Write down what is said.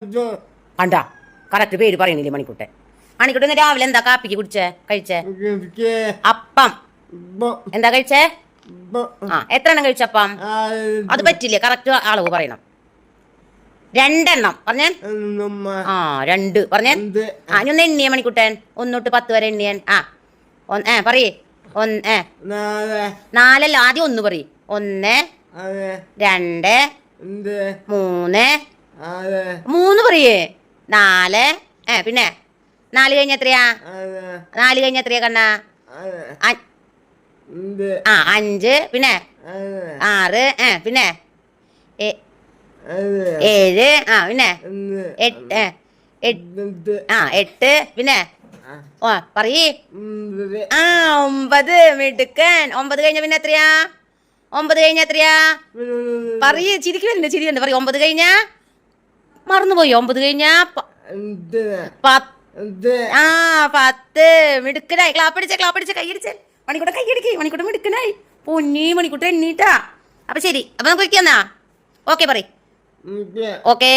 കണ്ടാ കറക്റ്റ് പേര് പറയണില്ലേ മണിക്കുട്ടൻ. മണിക്കുട്ടൻ രാവിലെ എന്താ കാപ്പിക്ക് കഴിച്ചേ? അപ്പം. എന്താ കഴിച്ചേ? ആ എത്ര എണ്ണം കഴിച്ചപ്പം? അത് പറ്റില്ലേ, കറക്റ്റ് അളവ് പറയണം. 2 എണ്ണം പറഞ്ഞേ. ആ 2 പറഞ്ഞേ. ആ ഇനി ഒന്ന് എണ്ണിയേ മണിക്കുട്ടൻ, 1 തൊട്ട് 10 വരെ എണ്ണിയൻ. പറയേ. 4 അല്ല, ആദ്യം 1 പറയ്. 1 2 3 പറയേ. 4 പിന്നെ 4 കഴിഞ്ഞ എത്രയാ? 4 കഴിഞ്ഞ എത്രയാ കണ്ണാ? 5 പിന്നെ 6 പിന്നെ 7 പിന്നെ 8 8 പിന്നെ പറയേ. 9 മിടുക്കൻ. 9 കഴിഞ്ഞ പിന്നെ എത്രയാ? 9 കഴിഞ്ഞ എത്രയാ? പറയേ, ചിരിക്ക് വരുന്നുണ്ട്, ചിരി വരുന്നുണ്ട്. പറയൂ 9 കഴിഞ്ഞ. മറന്നുപോയി. 9 കഴിഞ്ഞ 10. മിടുക്കനായി. ക്ലാപ്പടിച്ച കൈയടിച്ചേ. മണിക്കൂട്ടൻ കൈയടിക്കേ. മണിക്കൂട്ടൻ മിടുക്കനായി. പൊന്നി മണിക്കൂട്ടൻ എണ്ണീട്ടാ. അപ്പൊ ശരി, അപ്പൊ നമുക്ക് ഇരിക്കാന്നാ. ഓക്കെ പറയ്. ഓക്കേ.